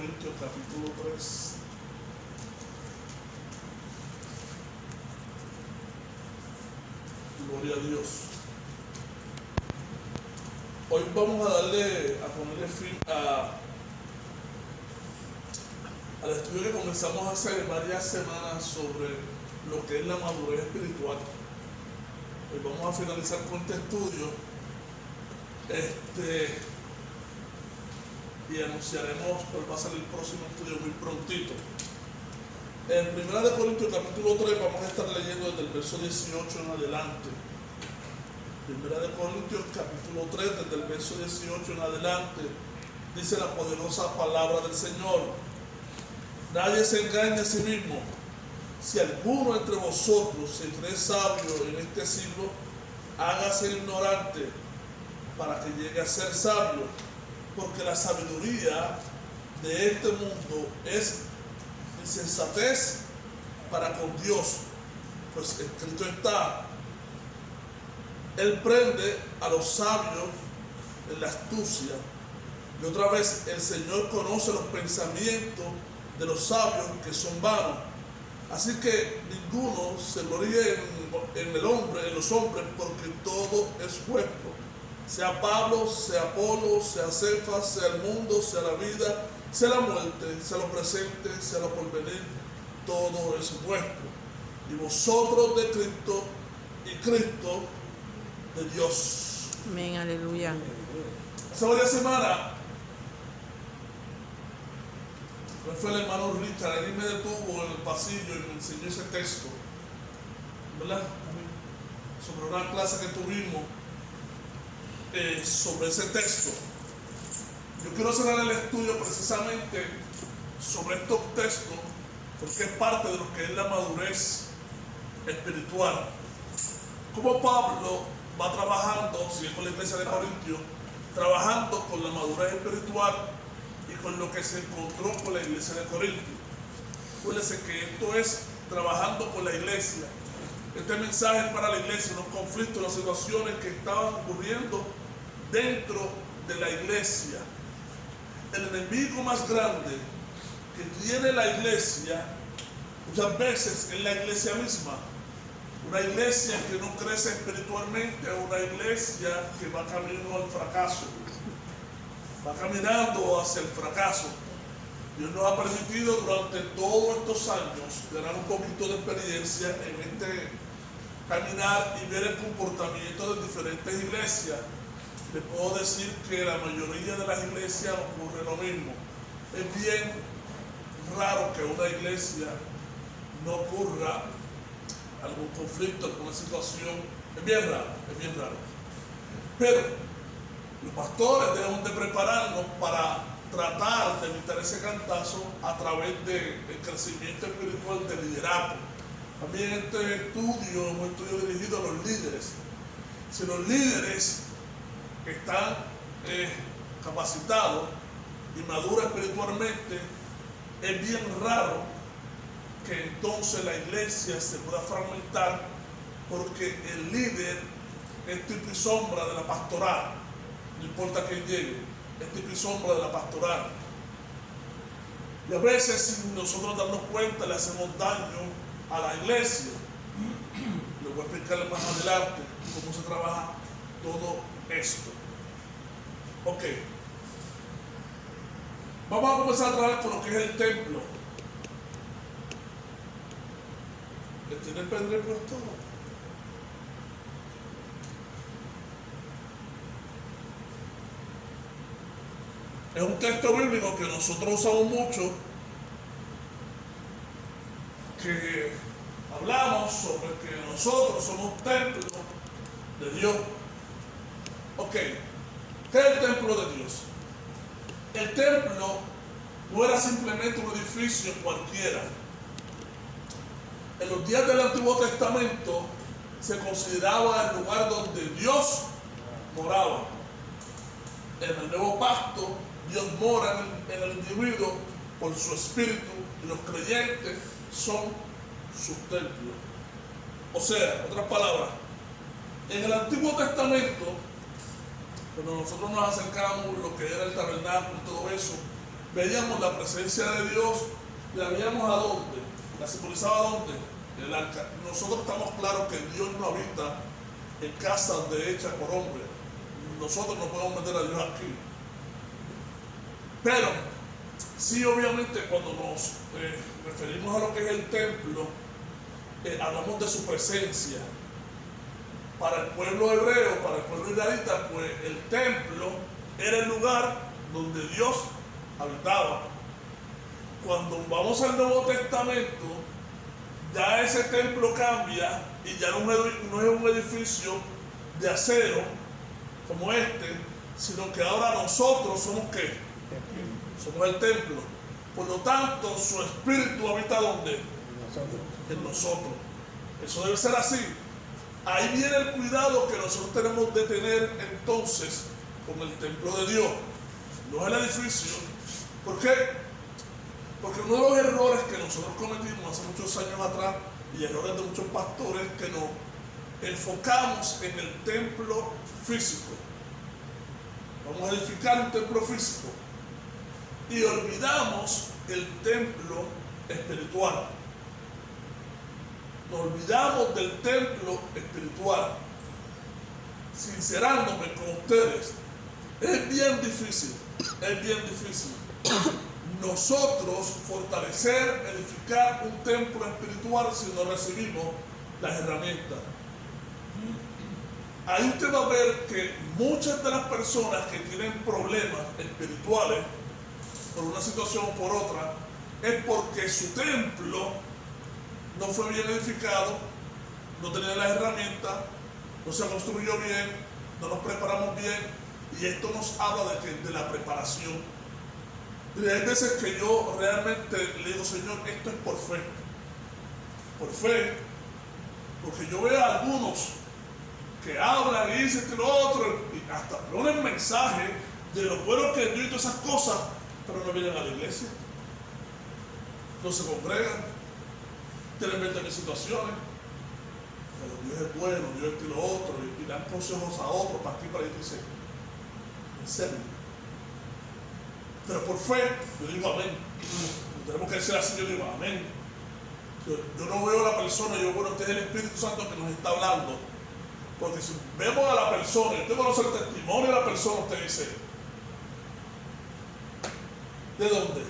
Corintios capítulo 3. Gloria a Dios. Hoy vamos a ponerle fin al estudio que comenzamos hace varias semanas sobre lo que es la madurez espiritual. Hoy vamos a finalizar con este estudio y anunciaremos cuál va a ser el próximo estudio muy prontito. En 1 Corintios capítulo 3 vamos a estar leyendo desde el verso 18 en adelante. 1 Corintios capítulo 3 desde el verso 18 en adelante dice la poderosa palabra del Señor: nadie se engañe a sí mismo. Si alguno entre vosotros se cree sabio en este siglo, hágase ignorante para que llegue a ser sabio, porque la sabiduría de este mundo es insensatez para con Dios, pues escrito está: Él prende a los sabios en la astucia. Y otra vez, el Señor conoce los pensamientos de los sabios, que son vanos. Así que ninguno se gloríe en los hombres, porque todo es vuestro. Sea Pablo, sea Apolo, sea Cefas, sea el mundo, sea la vida, sea la muerte, sea lo presente, sea lo porvenir, todo es vuestro. Y vosotros de Cristo, y Cristo de Dios. Amén, aleluya. Hace varias semanas fue el hermano Richard, alguien me detuvo en el pasillo y me enseñó ese texto, ¿verdad? Sobre una clase que tuvimos sobre ese texto. Yo quiero cerrar el estudio precisamente sobre estos textos, porque es parte de lo que es la madurez espiritual. Como Pablo va trabajando, sigue con la iglesia de Corintios, trabajando con la madurez espiritual y con lo que se encontró con la iglesia de Corintios. Acuérdense que esto es trabajando con la iglesia. Este mensaje es para la iglesia, los conflictos, las situaciones que estaban ocurriendo dentro de la iglesia. El enemigo más grande que tiene la iglesia muchas veces es la iglesia misma. Una iglesia que no crece espiritualmente, una iglesia que va camino al fracaso, va caminando hacia el fracaso. Dios nos ha permitido durante todos estos años ganar un poquito de experiencia en este caminar y ver el comportamiento de diferentes iglesias. Les puedo decir que la mayoría de las iglesias ocurre lo mismo. Es bien raro que una iglesia no ocurra algún conflicto, alguna situación. Es bien raro. Pero los pastores debemos de prepararnos para tratar de evitar ese cantazo a través del crecimiento espiritual del liderazgo. También este estudio es un estudio dirigido a los líderes. Si los líderes están capacitados y maduros espiritualmente, es bien raro que entonces la iglesia se pueda fragmentar, porque el líder es tipo y sombra de la pastoral. No importa quién llegue, es tipo y sombra de la pastoral. Y a veces, sin nosotros darnos cuenta, le hacemos daño a la iglesia. Les voy a explicarles más adelante cómo se trabaja todo esto. Ok. Vamos a comenzar a trabajar con lo que es el templo. ¿Le tiene el pendrive puesto? Es un texto bíblico que nosotros usamos mucho, que hablamos sobre que nosotros somos templo de Dios. Ok, ¿qué es el templo de Dios? El templo no era simplemente un edificio cualquiera. En los días del Antiguo Testamento se consideraba el lugar donde Dios moraba. En el Nuevo Pacto, Dios mora en el individuo por su espíritu, y los creyentes son sus templos. O sea, en otras palabras, en el Antiguo Testamento, cuando nosotros nos acercamos a lo que era el tabernáculo y todo eso, veíamos la presencia de Dios, la veíamos a dónde, la simbolizaba a dónde, en el arca. Nosotros estamos claros que Dios no habita en casas de hechas por hombres. Nosotros no podemos meter a Dios aquí. Pero sí, obviamente, cuando nos referimos a lo que es el templo, hablamos de su presencia. Para el pueblo hebreo, para el pueblo israelita, pues el templo era el lugar donde Dios habitaba. Cuando vamos al Nuevo Testamento, ya ese templo cambia y ya no es un edificio de acero como este, sino que ahora nosotros somos ¿qué? Somos el templo. Por lo tanto, su espíritu habita ¿dónde? En nosotros. Eso debe ser así. Ahí viene el cuidado que nosotros tenemos de tener entonces con el templo de Dios. No es el edificio. ¿Por qué? Porque uno de los errores que nosotros cometimos hace muchos años atrás, y errores de muchos pastores, que nos enfocamos en el templo físico. Vamos a edificar un templo físico y olvidamos el templo espiritual. Nos olvidamos del templo espiritual. Sincerándome con ustedes, es bien difícil nosotros fortalecer, edificar un templo espiritual si no recibimos las herramientas. Ahí usted va a ver que muchas de las personas que tienen problemas espirituales por una situación o por otra es porque su templo no fue bien edificado, no tenía las herramientas, no se construyó bien, no nos preparamos bien, y esto nos habla de la preparación. Y hay veces que yo realmente le digo, Señor, esto es por fe, porque yo veo a algunos que hablan y dicen que lo otro, y hasta ponen mensajes de lo bueno que es Dios y todas esas cosas, pero no vienen a la iglesia, no se congregan, tienen 20.000 situaciones, pero Dios es bueno, Dios es y lo otro, y dan consejos a otros, para aquí, para allá, y dice, en serio. Pero por fe, yo digo amén. Tenemos que decir así, yo digo amén. Yo no veo a la persona, yo bueno, este es el Espíritu Santo que nos está hablando. Porque si vemos a la persona, y usted conoce el testimonio de la persona, usted dice, ¿de dónde?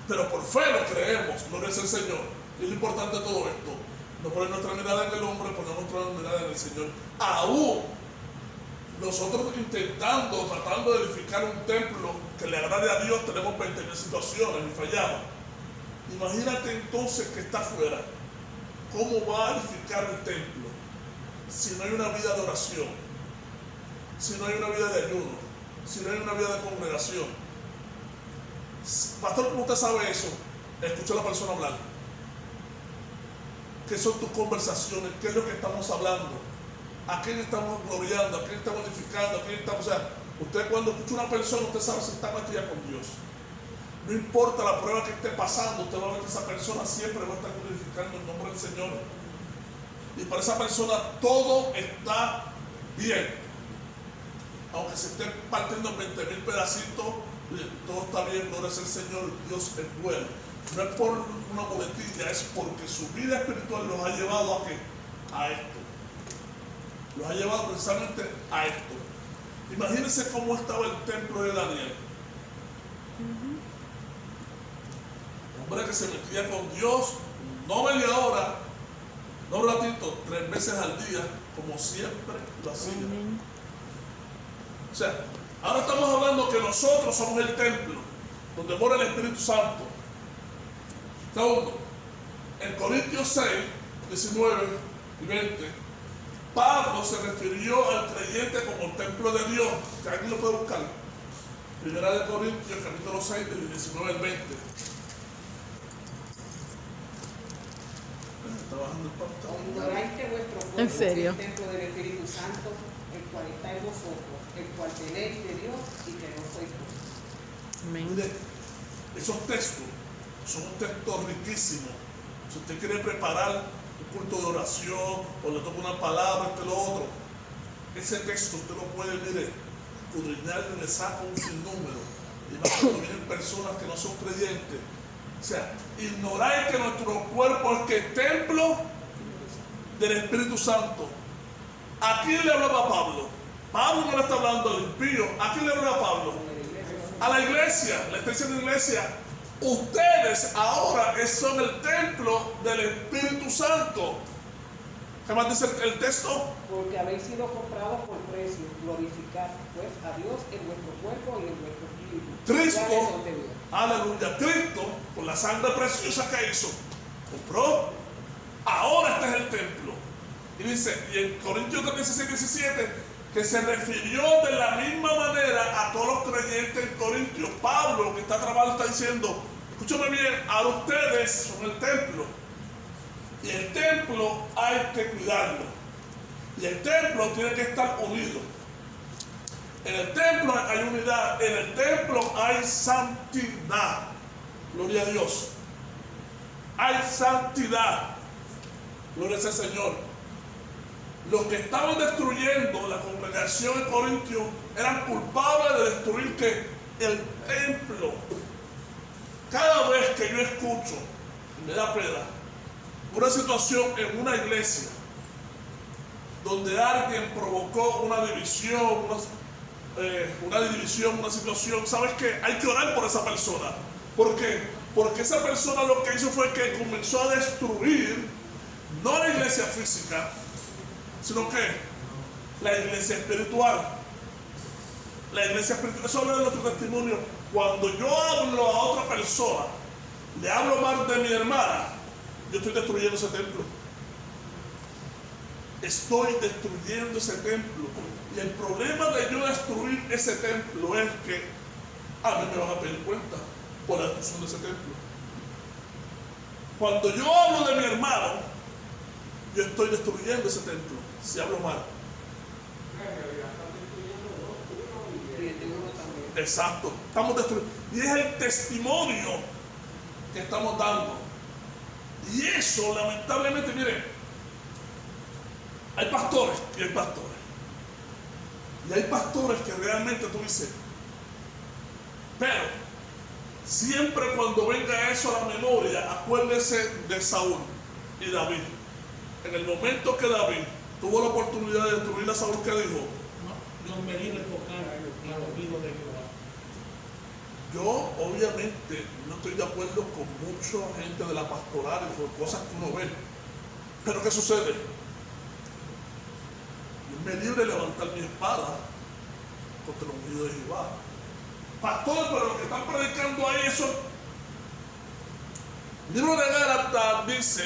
Pero por fe lo creemos, gloria es el Señor. Y lo importante de todo esto, no poner nuestra mirada en el hombre, poner nuestra mirada en el Señor. Aún nosotros tratando de edificar un templo que le agrade a Dios, tenemos 20.000 situaciones y fallamos. Imagínate entonces que está afuera. ¿Cómo va a edificar el templo si no hay una vida de oración? Si no hay una vida de ayuno, si no hay una vida de congregación. Pastor, ¿cómo usted sabe eso? Escucha a la persona hablar. ¿Qué son tus conversaciones? ¿Qué es lo que estamos hablando? ¿A quién estamos gloriando? ¿A quién estamos edificando? ¿A quién estamos? O sea, usted cuando escucha a una persona, usted sabe si está metida con Dios. No importa la prueba que esté pasando, usted va a ver que esa persona siempre va a estar glorificando el nombre del Señor. Y para esa persona todo está bien. Aunque se esté partiendo en 20.000 pedacitos, todo está bien, gloria es el Señor, Dios es bueno. No es por una boletilla, es porque su vida espiritual los ha llevado ¿a qué? A esto. Los ha llevado precisamente a esto. Imagínense cómo estaba el templo de Daniel. Un hombre que se metía con Dios, no media hora, no un ratito, 3 veces al día, como siempre lo hacía. O sea, ahora estamos hablando que nosotros somos el templo donde mora el Espíritu Santo. Segundo, en Corintios 6, 19 y 20, Pablo se refirió al creyente como el templo de Dios, que alguien lo puede buscar. Primera de Corintios, capítulo 6, del 19 al 20. Está bajando el pantalla. Ignoráis que vuestro cuerpo ¿En serio? es el templo del Espíritu Santo, el cual está en vosotros, el cual tenéis de Dios y que no sois vosotros. Mire, esos textos son un texto riquísimo. Si usted quiere preparar un culto de oración o le toca una palabra, esto y lo otro, ese texto usted lo puede, mire, escudriñar y le saca un sinnúmero. Y más cuando viene personas que no son creyentes. O sea, ignorar que nuestro cuerpo es que es templo del Espíritu Santo. ¿A quién le hablaba Pablo? Pablo no le está hablando al impío. ¿A quién le hablaba Pablo? A la iglesia. Le está diciendo a la iglesia, ustedes ahora son el templo del Espíritu Santo. ¿Qué más dice el texto? Porque habéis sido comprados por precio. Glorificad pues a Dios en vuestro cuerpo y en vuestro espíritu. Cristo, aleluya, Cristo, con la sangre preciosa que hizo, compró. Ahora este es el templo. Y dice, y en Corintios 16, 17, que se refirió de la misma manera a todos los creyentes en Corintios. Pablo, que está trabajando, está diciendo, escúchame bien, a ustedes son el templo. Y el templo hay que cuidarlo. Y el templo tiene que estar unido. En el templo hay unidad. En el templo hay santidad. Gloria a Dios. Hay santidad. Gloria al Señor. Los que estaban destruyendo la congregación de Corintios eran culpables de destruir ¿qué? El templo. Cada vez que yo escucho, me da pena, una situación en una iglesia donde alguien provocó una división, una situación, ¿sabes qué? Hay que orar por esa persona. ¿Por qué? Porque esa persona lo que hizo fue que comenzó a destruir no la iglesia física, sino que la iglesia espiritual. La iglesia espiritual, eso habla de nuestro testimonio. Cuando yo hablo a otra persona, le hablo mal de mi hermana, yo estoy destruyendo ese templo. Estoy destruyendo ese templo. Y el problema de yo destruir ese templo es que a mí me van a pedir cuenta por la destrucción de ese templo. Cuando yo hablo de mi hermano, yo estoy destruyendo ese templo. Si hablo mal. Exacto. Estamos destruyendo. Y es el testimonio que estamos dando. Y eso, lamentablemente, miren, hay pastores y hay pastores. Y hay pastores que realmente tú dices, pero siempre cuando venga eso a la memoria, acuérdese de Saúl y David. En el momento que David tuvo la oportunidad de destruir a Saúl, ¿qué dijo? No me di de tocar al oído de Jehová. Yo obviamente no estoy de acuerdo con mucha gente de la pastoral y con cosas que uno ve. Pero ¿qué sucede? Yo me libre de levantar mi espada contra el ungido de Jehová. Pastor, pero lo que están predicando ahí, eso. El libro de Gálatas dice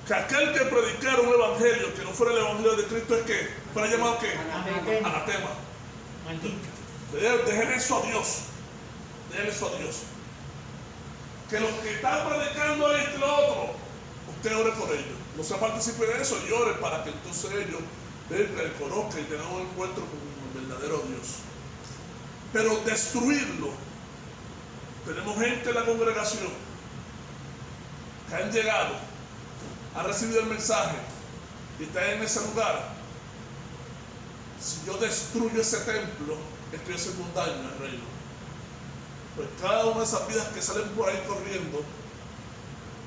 que aquel que predicara un evangelio que no fuera el evangelio de Cristo es que fuera llamado ¿qué? Anatema. Maldito. Dejen eso a Dios. Dejen eso a Dios. Que los que están predicando esto y lo otro, usted ore por ellos. No se participe de eso y ore para que entonces ellos vengan, conozcan y tengan un encuentro con el verdadero Dios. Pero destruirlo. Tenemos gente en la congregación que han llegado, han recibido el mensaje y están en ese lugar. Si yo destruyo ese templo, estoy haciendo un daño al reino. Pues cada una de esas vidas que salen por ahí corriendo,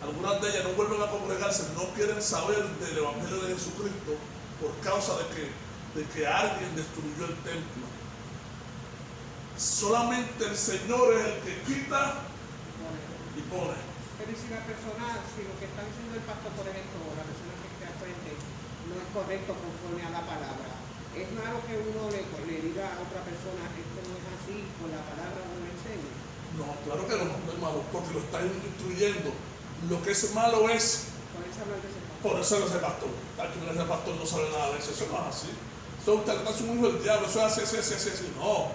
algunas de ellas no vuelven a congregarse, no quieren saber del Evangelio de Jesucristo por causa de que alguien destruyó el templo. Solamente el Señor es el que quita y pone. Pero si la persona, si lo que está diciendo el pastor, por ejemplo, o la persona que está al frente, no es correcto conforme a la palabra, es malo que uno le diga a otra persona, esto no es así, con la palabra no le enseña. No, claro que no es malo, porque lo está instruyendo. Lo que es malo es ponerse a ese pastor. Ese pastor no sabe nada de eso, eso no es así. Eso usted le está haciendo un hijo del diablo, eso es así. No.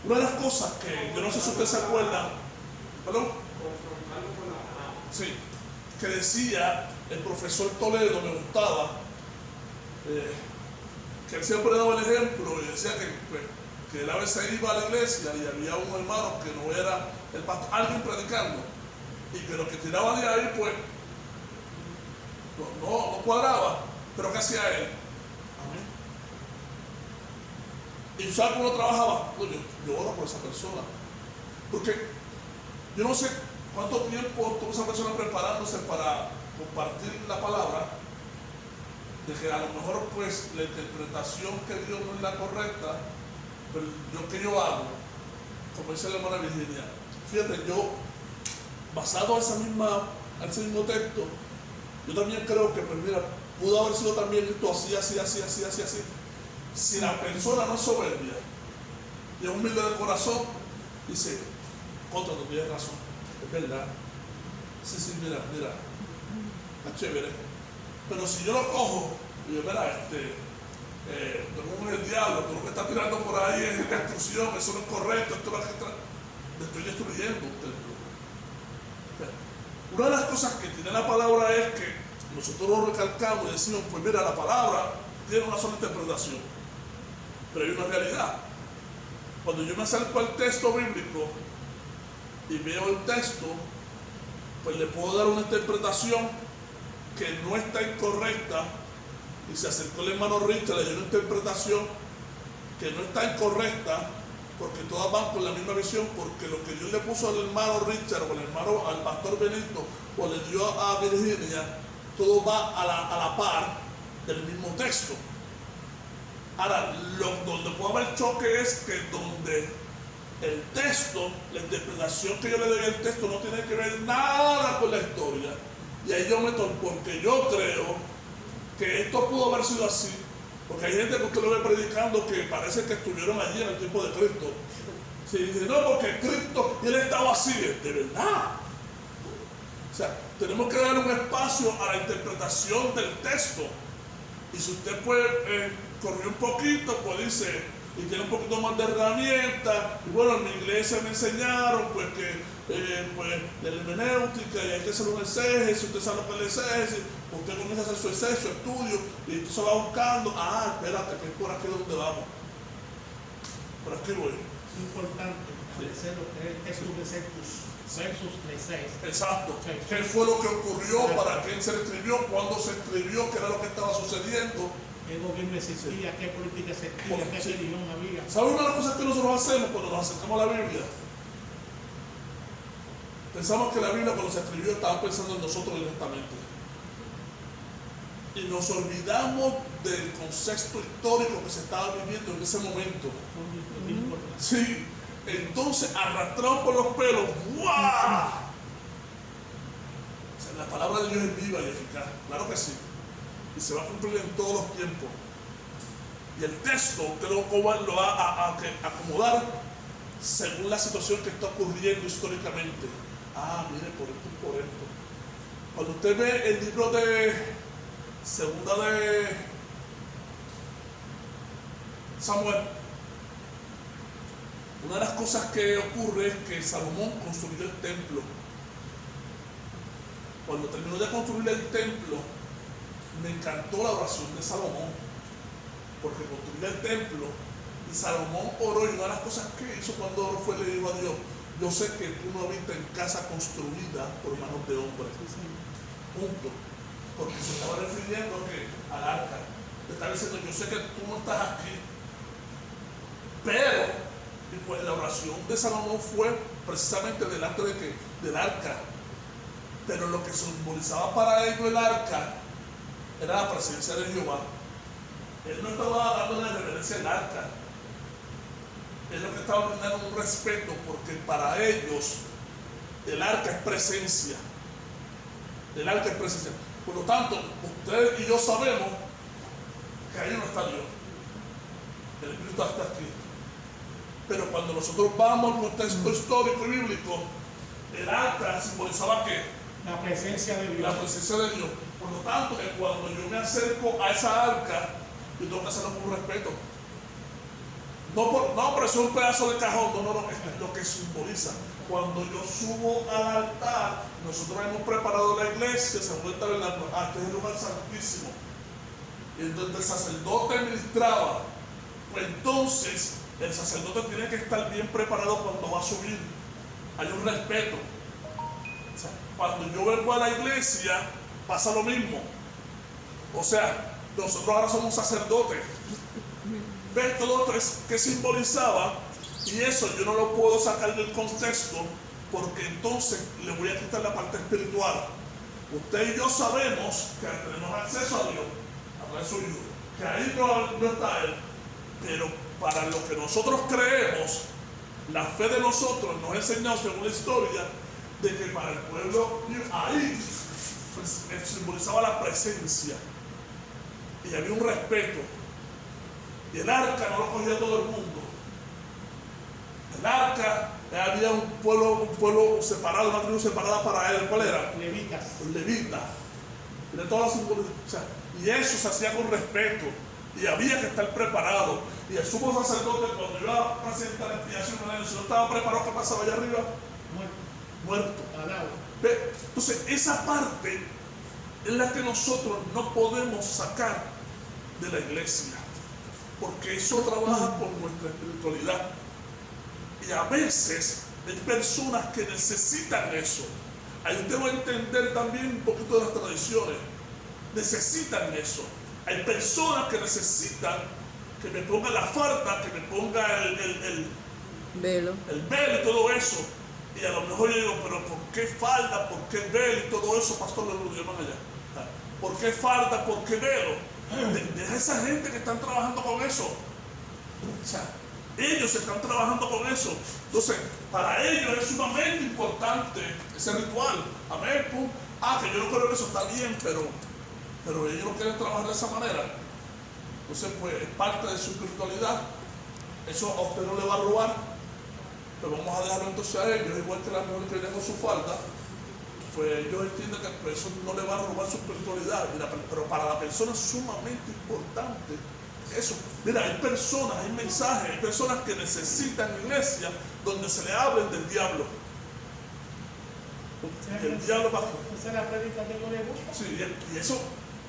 Una de las cosas que yo no sé si usted se acuerda, ¿perdón? Sí, que decía el profesor Toledo, me gustaba, que él siempre daba el ejemplo y decía que él a veces iba a la iglesia y había un hermano que no era el pastor, alguien predicando, y que lo que tiraba de ahí pues no cuadraba, pero ¿qué hacía él? Amén. Y ¿sabes cómo trabajaba? No, yo oro por esa persona. Porque yo no sé cuánto tiempo tuvo esa persona preparándose para compartir la palabra, de que a lo mejor pues la interpretación que dio no es la correcta, pero yo que yo hago, como dice la hermana Virginia, fíjate, yo basado en ese mismo texto, yo también creo que, pues mira, pudo haber sido también esto así, así. Si la persona no es soberbia y es humilde de corazón, dice, contra, tú tienes razón, es verdad. Sí, mira, está chévere. Pero si yo lo cojo y yo, mira, tú eres el diablo, tú lo que estás tirando por ahí es destrucción, eso no es correcto, esto es lo que le estoy destruyendo un templo. Una de las cosas que tiene la palabra es que nosotros lo recalcamos y decimos, pues mira, la palabra tiene una sola interpretación, pero hay una realidad. Cuando yo me acerco al texto bíblico y veo el texto, pues le puedo dar una interpretación que no está incorrecta, y se acercó el hermano Richard, le dio una interpretación que no está incorrecta, porque todas van con la misma visión, porque lo que Dios le puso al hermano Richard, o al pastor Benito, o le dio a Virginia, todo va a la par del mismo texto. Ahora, donde puede haber choque es que donde el texto, la interpretación que yo le doy al texto no tiene que ver nada con la historia. Y ahí yo meto, porque yo creo que esto pudo haber sido así, porque hay gente que usted lo ve predicando que parece que estuvieron allí en el tiempo de Cristo. Si dice, no, porque Cristo, y él estaba así, de verdad. O sea, tenemos que dar un espacio a la interpretación del texto. Y si usted puede correr un poquito, pues dice, y tiene un poquito más de herramientas, y bueno, en mi iglesia me enseñaron pues que pues, la hermenéutica, y hay que hacer un exégesis, usted sabe lo que es el exégesis, usted comienza a hacer su exégesis, su estudio, y usted se va buscando, espérate, que es por aquí donde vamos. Por aquí voy. Es importante establecer lo que es el texto de versus de 6. Exacto. Sí. ¿Qué fue lo que ocurrió? Exacto. ¿Para quién se escribió? ¿Cuándo se escribió? ¿Qué era lo que estaba sucediendo? ¿Qué gobierno existía? ¿Qué política existía? ¿Qué religión había? ¿Sabe una de las cosas que nosotros hacemos cuando nos acercamos a la Biblia? Pensamos que la Biblia cuando se escribió estaba pensando en nosotros directamente. Y nos olvidamos del contexto histórico que se estaba viviendo en ese momento. Sí, entonces arrastrados por los pelos, ¡guau! O sea, la palabra de Dios es viva y eficaz, claro que sí. Y se va a cumplir en todos los tiempos. Y el texto usted lo va a acomodar según la situación que está ocurriendo históricamente. Mire, por esto y por esto. Cuando usted ve el libro de Segunda de Samuel, una de las cosas que ocurre es que Salomón construyó el templo. Cuando terminó de construir el templo, me encantó la oración de Salomón, porque construyó el templo y Salomón oró, y una de las cosas que hizo cuando oró fue le dijo a Dios, yo sé que tú no habitas en casa construida por manos de hombres. Punto. Porque se estaba refiriendo al arca. Le estaba diciendo, yo sé que tú no estás aquí, pero y pues la oración de Salomón fue precisamente delante del arca. Pero lo que simbolizaba para ellos el arca era la presencia de Jehová. Él no estaba dando la reverencia al arca. Él lo que estaba brindando un respeto, porque para ellos el arca es presencia. El arca es presencia. Por lo tanto, usted y yo sabemos que ahí no está Dios. El Espíritu está aquí. Pero cuando nosotros vamos al contexto histórico y bíblico, el arca simbolizaba ¿qué? La presencia de Dios. La presencia de Dios. Por lo tanto, que cuando yo me acerco a esa arca, yo tengo que hacerlo con respeto. No, pero eso es un pedazo de cajón. No, es lo que simboliza. Cuando yo subo al altar, nosotros hemos preparado la iglesia, según el tabernáculo, este es el lugar santísimo, en donde el sacerdote ministraba. Pues entonces, el sacerdote tiene que estar bien preparado cuando va a subir. Hay un respeto. O sea, cuando yo vengo a la iglesia, pasa lo mismo. O sea, nosotros ahora somos sacerdotes. ¿Ves? Todo esto es que simbolizaba Y eso yo no lo puedo sacar del contexto, porque entonces le voy a quitar la parte espiritual. Usted y yo sabemos que tenemos acceso a Dios, a través suyo, que ahí no está Él. Pero para lo que nosotros creemos, la fe de nosotros nos ha enseñado, según la historia, de que para el pueblo ahí pues, simbolizaba la presencia. Y había un respeto. Y el arca no lo cogía todo el mundo. El arca había un pueblo separado, una tribu separada para él. ¿Cuál era? Levitas. Los levitas. Y de todas las simbolizaciones. O sea, y eso se hacía con respeto. Y había que estar preparado. Y el sumo sacerdote, cuando iba a presentar la expiación, si no estaba preparado, ¿qué pasaba allá arriba? Muerto. Entonces, esa parte es la que nosotros no podemos sacar de la iglesia. Porque eso trabaja con nuestra espiritualidad. Y a veces hay personas que necesitan eso. Ahí usted va a entender también un poquito de las tradiciones. Necesitan eso. Hay personas que necesitan que me ponga la farda, que me ponga el velo y todo eso. Y a lo mejor yo digo, pero ¿por qué falda? ¿Por qué velo y todo eso? Pastor, lo llaman allá. ¿Por qué falda? ¿Por qué velo? Deja a esa gente que están trabajando con eso. O sea, ellos están trabajando con eso. Entonces, para ellos es sumamente importante ese ritual. Amén. Pum. Que yo no creo que eso está bien, pero ellos no quieren trabajar de esa manera. Entonces, pues, es parte de su espiritualidad. Eso a usted no le va a robar. Pero vamos a dejarlo entonces a ellos, igual que la mujer que viene con su falda. Pues ellos entienden que eso no le va a robar su espiritualidad. Mira, pero para la persona es sumamente importante eso. Mira, hay personas, hay mensajes, hay personas que necesitan iglesia donde se le hablen del diablo. Y el diablo va. Esa es la predica que no le gusta. Sí, y eso,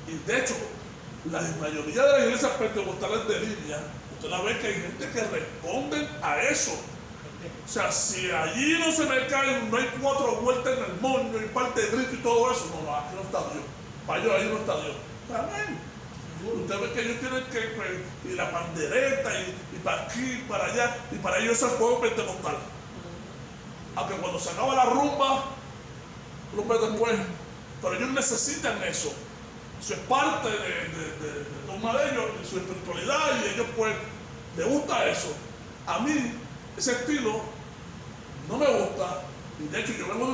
y de hecho, la mayoría de las iglesias pentecostales de línea, usted la ve que hay gente que responden a eso. O sea, si allí no se me caen, no hay 4 vueltas en el moño y parte de grito y todo eso, no, aquí no está Dios. Para ellos ahí no está Dios. Amén. Usted ve que ellos tienen que, pues, y la pandereta, y para aquí, y para allá, y para ellos es el fuego pentecostal. Aunque cuando se acaba la rumba después, pero ellos necesitan eso. Eso es parte de toma de ellos, de su espiritualidad, y ellos pues les gusta eso. A mí, ese estilo no me gusta, y de hecho yo vengo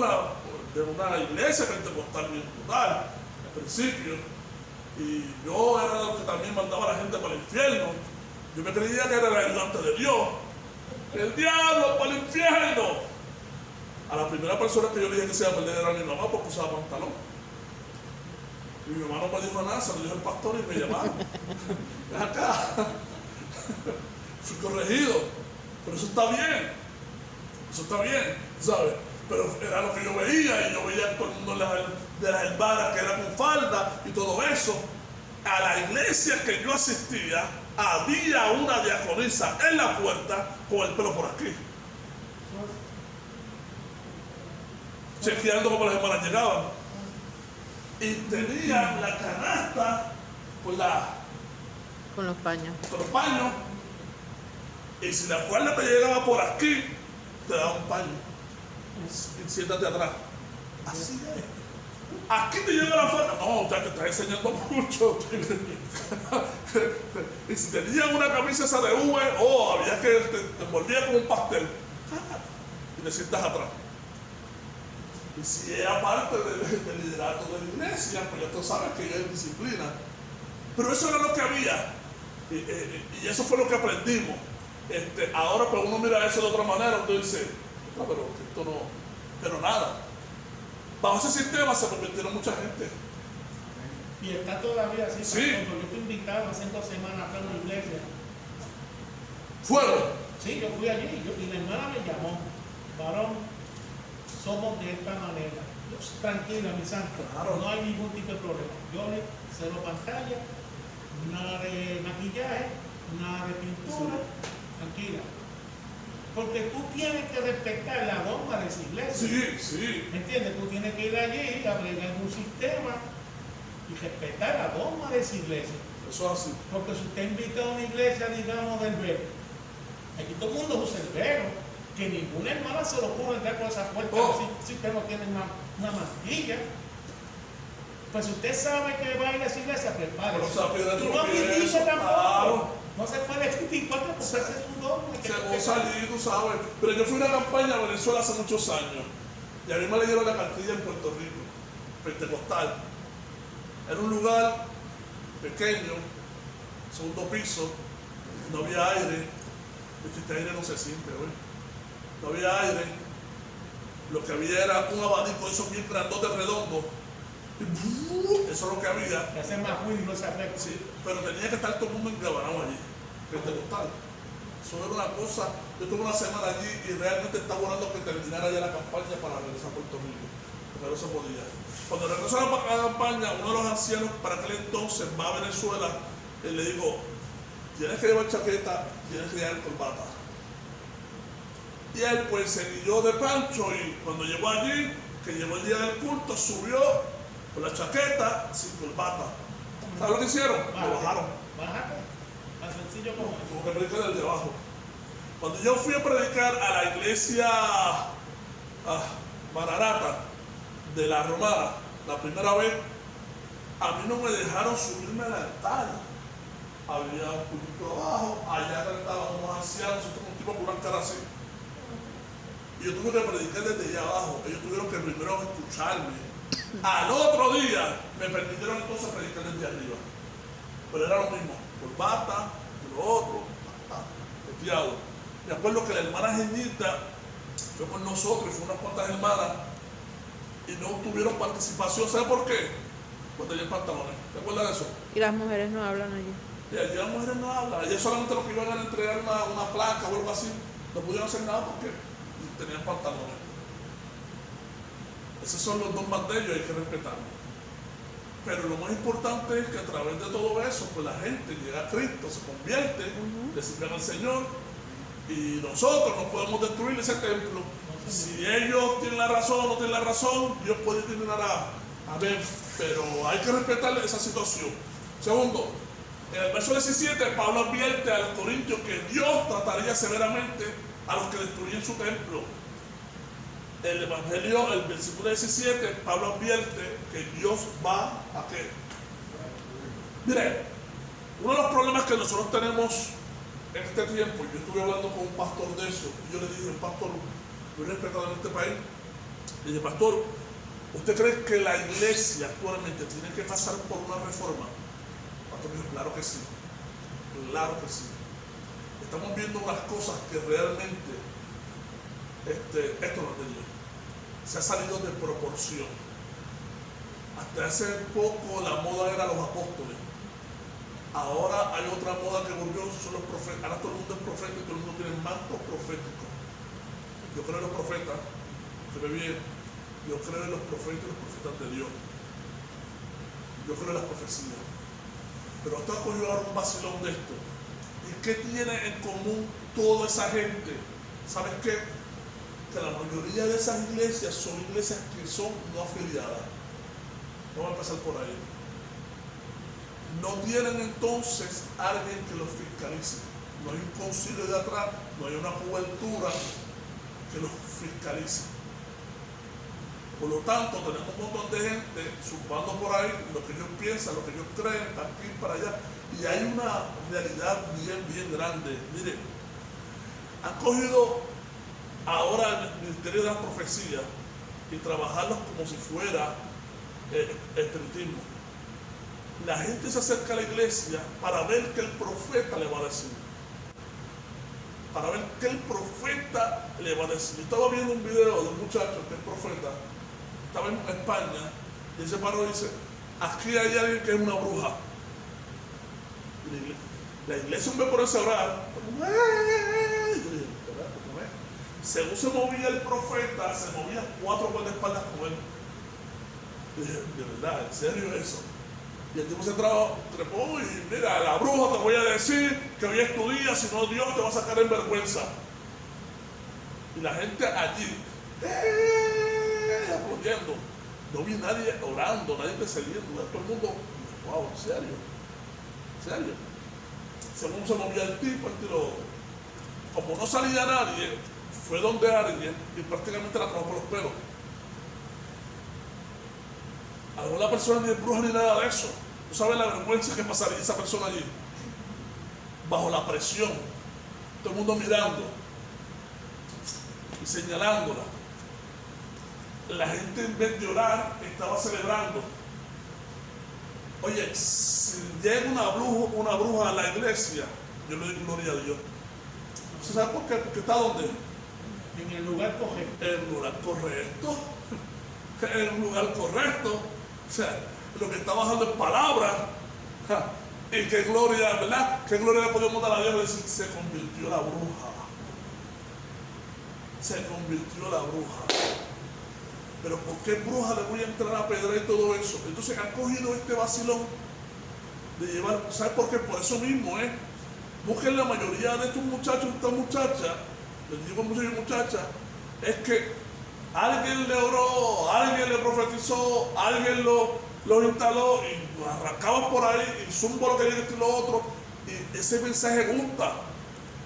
de una iglesia pentecostal bien brutal, al principio, y yo era lo que también mandaba a la gente para el infierno. Yo me creía que era el ayudante de Dios. El diablo para el infierno. A la primera persona que yo le dije que se iba a perder era mi mamá porque usaba pantalón. Y mi mamá no me dijo nada, se lo dijo el pastor y me llamaron. Ven acá. Fui corregido. Pero eso está bien. Eso está bien, ¿sabes? Pero era lo que yo veía, y yo veía a todo el mundo de las hermanas que era con falda y todo eso. A la iglesia que yo asistía, había una diaconisa en la puerta con el pelo por aquí, chequeando cómo las hermanas llegaban. Y tenían la canasta con los paños. Y si la falda te llegaba por aquí, te daba un paño. Y siéntate atrás. Así es. Aquí te llega la falda. No, ya te estás enseñando mucho. Y si tenían una camisa esa de había que te envolvía como un pastel. Y te sientas atrás. Y si era parte del liderato de la iglesia, pues ya tú sabes que hay disciplina. Pero eso era lo que había. Y eso fue lo que aprendimos. Ahora pues uno mira eso de otra manera, uno dice, no, pero esto no, pero nada. Bajo ese sistema se convirtieron mucha gente. Y está todavía así. Sí. Yo fui invitado hace 2 semanas a una iglesia. ¿Fueron? Sí, yo fui allí y la hermana me llamó. Varón, somos de esta manera. Yo, tranquila, mi santo. Claro. No hay ningún tipo de problema. Yo le cero pantalla, nada de maquillaje, nada de pintura. Sí. Tranquila. Porque tú tienes que respetar la dogma de esa iglesia. Sí, sí. ¿Me entiendes? Tú tienes que ir allí, abrir algún sistema y respetar la dogma de esa iglesia. Eso es así. Porque si usted invita a una iglesia, digamos, del verbo, Aquí todo el mundo usa el velo, que ninguna hermana se lo ocurre entrar por esa puerta si usted no tiene una mantilla. Pues si usted sabe que va a ir a esa iglesia, prepárese. Pero, o sea, piedra Y no tropiezo, critique tampoco. claro. No se puede criticar porque ese es un don. Se goza allí, tú sabes. Pero yo fui a una campaña a Venezuela hace muchos años. Y a mí me leyeron la cartilla en Puerto Rico, pentecostal. Era un lugar pequeño, segundo piso, no había aire. Este aire no se siente hoy. No había aire. Lo que había era un abanico de esos bien grandotes redondos. Y eso es lo que había. Que hace más ruido y no se arregla. Sí, pero tenía que estar todo el mundo engabanado allí, pentecostal. Eso era una cosa. Yo tuve una semana allí y realmente estaba orando que terminara ya la campaña para regresar a Puerto Rico, porque no se podía. Cuando regresó a la campaña, uno de los ancianos para aquel entonces va a Venezuela y le digo, tienes que llevar chaqueta, tienes que llevar corbata. Y él pues se guió de Pancho y cuando llegó allí, que llegó el día del culto, subió con la chaqueta sin corbata. ¿Sabes lo que hicieron? Lo bajaron. Bájate. Tan sencillo como eso. Como que predicar desde abajo. Cuando yo fui a predicar a la iglesia Mararata de la Romana, la primera vez, a mí no me dejaron subirme al altar. Había un público abajo, allá estaban unos ancianos, un tipo con una cara así. Y yo tuve que predicar desde allá abajo. Ellos tuvieron que primero escucharme. Al otro día me permitieron entonces predicar desde arriba. Pero era lo mismo, corbata, lo otro, espiado. Me acuerdo que la hermana Genita fue con nosotros y fue unas cuantas hermanas y no tuvieron participación. ¿Sabe por qué? Cuando tenían pantalones. ¿Te acuerdas de eso? Y las mujeres no hablan allí. Y allí las mujeres no hablan. Allí solamente los que iban a entregar una placa o algo así no pudieron hacer nada porque tenían pantalones. Esos son los dos más de ellos, hay que respetarlos. Pero lo más importante es que a través de todo eso, pues la gente llega a Cristo, se convierte, le sirven al Señor y nosotros no podemos destruir ese templo. Si ellos tienen la razón o no tienen la razón, Dios puede terminar a ver, pero hay que respetar esa situación. Segundo, en el verso 17, Pablo advierte a los corintios que Dios trataría severamente a los que destruyen su templo. El Evangelio, el versículo 17, Pablo advierte que Dios va a qué. Mire, uno de los problemas que nosotros tenemos en este tiempo, yo estuve hablando con un pastor de eso, y yo le dije, pastor, muy respetado en este país, le dije, pastor, ¿usted cree que la iglesia actualmente tiene que pasar por una reforma? El pastor me dijo, claro que sí, claro que sí. Estamos viendo unas cosas que realmente, esto no es de Dios. Se ha salido de proporción. Hasta hace poco la moda era los apóstoles. Ahora hay otra moda que volvió, son los profetas. Ahora todo el mundo es profeta y todo el mundo tiene mantos proféticos. Yo creo en los profetas, se ve bien. Yo creo en los profetas y los profetas de Dios. Yo creo en las profecías. Pero esto ha cogido ahora un vacilón de esto. ¿Y qué tiene en común toda esa gente? ¿Sabes qué? Que la mayoría de esas iglesias son iglesias que son no afiliadas. Vamos a empezar por ahí. No tienen entonces alguien que los fiscalice. No hay un concilio de atrás, no hay una cobertura que los fiscalice. Por lo tanto, tenemos un montón de gente zumbando por ahí lo que ellos piensan, lo que ellos creen, aquí para allá. Y hay una realidad bien grande. Mire, han cogido ahora el ministerio de la profecía y trabajarlos como si fuera espiritismo. La gente se acerca a la iglesia para ver qué el profeta le va a decir. Para ver qué el profeta le va a decir. Yo estaba viendo un video de un muchacho que es profeta, estaba en España, y él se paró y dice, aquí hay alguien que es una bruja. Y la iglesia me pone a orar. Yo dije, según se movía el profeta, se movían 4 guardaespaldas con él. Y dije, de verdad, ¿en serio eso? Y el tipo se trepó y mira, la bruja te voy a decir que hoy es tu día, si no Dios te va a sacar en vergüenza. Y la gente allí, aplaudiendo. No vi nadie orando, nadie persiguiendo, todo el mundo, wow, ¿en serio? ¿En serio? Según se movía el tipo lo como no salía nadie, fue donde alguien y prácticamente la tomó por los pelos. Alguna persona ni es bruja ni nada de eso. ¿Tú sabes la vergüenza que pasaría esa persona allí? Bajo la presión, todo el mundo mirando y señalándola. La gente en vez de orar estaba celebrando. Oye, si llega una bruja a la iglesia, yo le doy gloria a Dios. ¿Usted sabe por qué? Porque está donde? En el lugar correcto. En el lugar correcto. En el lugar correcto. O sea, lo que está bajando es palabra. Y qué gloria, ¿verdad? Qué gloria le podemos dar a Dios. Decir, se convirtió la bruja. Se convirtió la bruja. Pero ¿por qué bruja le voy a entrar a pedra y todo eso? Entonces han cogido este vacilón de llevar, ¿sabes por qué? Por eso mismo, busquen la mayoría de estos muchachos, estas muchachas, les digo muchachos y muchachas, es que alguien le oró, alguien le profetizó, alguien lo instaló y lo arrancaban por ahí y zumbo lo que viene esto y lo otro, y ese mensaje gusta.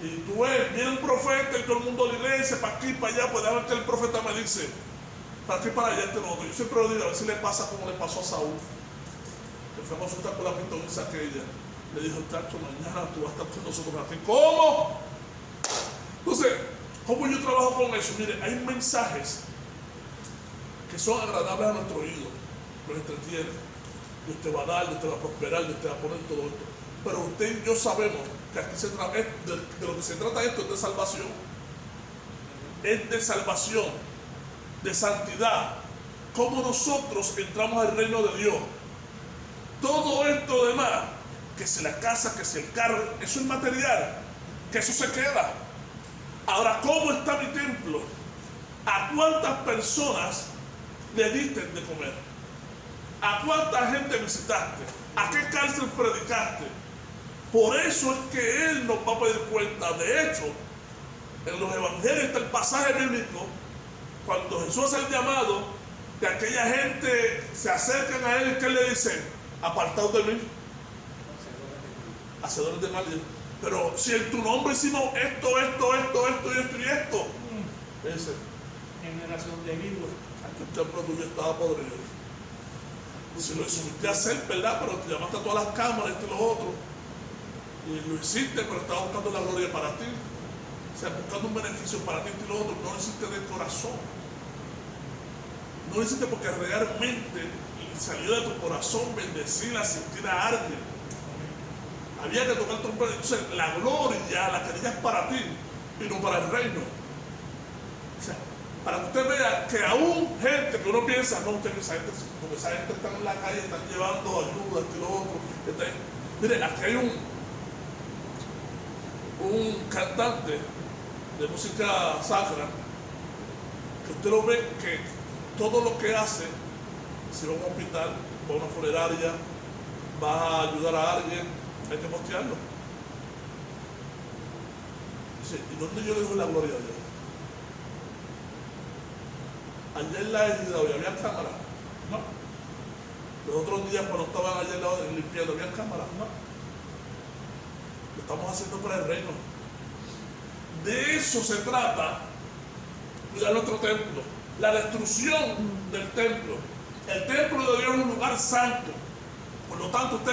Y tú ves, viene un profeta y todo el mundo a la iglesia, para aquí, para allá, pues a ver qué el profeta me dice. Para aquí, para allá, lo otro. Yo siempre lo digo, a ver si le pasa como le pasó a Saúl, que fue a consultar con la pitonisa aquella. Le dijo, tacho, mañana tú vas a estar con nosotros aquí. ¿Cómo? Entonces, ¿cómo yo trabajo con eso? Mire, hay mensajes que son agradables a nuestro oído, los entretienen. Dios te va a dar, Dios te va a prosperar, Dios te va a poner todo esto. Pero usted y yo sabemos que aquí de lo que se trata esto es de salvación. Es de salvación, de santidad. Cómo nosotros entramos al reino de Dios. Todo esto demás, que si la casa, que si el carro, eso es material, que eso se queda. Ahora, ¿cómo está mi templo? ¿A cuántas personas le diste de comer? ¿A cuánta gente visitaste? ¿A qué cárcel predicaste? Por eso es que Él nos va a pedir cuenta. De hecho, en los evangelios está el pasaje bíblico cuando Jesús hace el llamado, que aquella gente se acercan a Él y que Él le dice, apartaos de mí, hacedores de mal. Pero si en tu nombre hicimos esto y esto. Ese, Generación de víboras. aquí el templo tuyo estaba podrido. Si lo hiciste hacer, ¿verdad? Pero te llamaste a todas las cámaras, esto y lo otro. Y lo hiciste, pero estaba buscando la gloria para ti. O sea, buscando un beneficio para ti y lo otro. No lo hiciste de corazón. No lo hiciste porque realmente salió de tu corazón bendecir, asistir a alguien. Había que tocar trompeta. Entonces, la gloria la querías para ti y no para el reino. O sea, para que usted vea que aún gente que uno piensa, no, usted que esa gente, porque esa gente está en la calle, están llevando ayuda, esto y lo otro. Mire, aquí hay un cantante de música sacra que usted lo ve que todo lo que hace, si va a un hospital, va a una funeraria, va a ayudar a alguien, hay que postearlo. Dice, ¿y dónde yo le dejo la gloria a Dios? Allá en la ejida hoy había cámaras. No. Los otros días cuando estaban allá en la limpiando, ¿había cámaras? No. Lo estamos haciendo para el reino. De eso se trata, cuidar nuestro templo. La destrucción del templo. El templo de Dios es un lugar santo. Por lo tanto, usted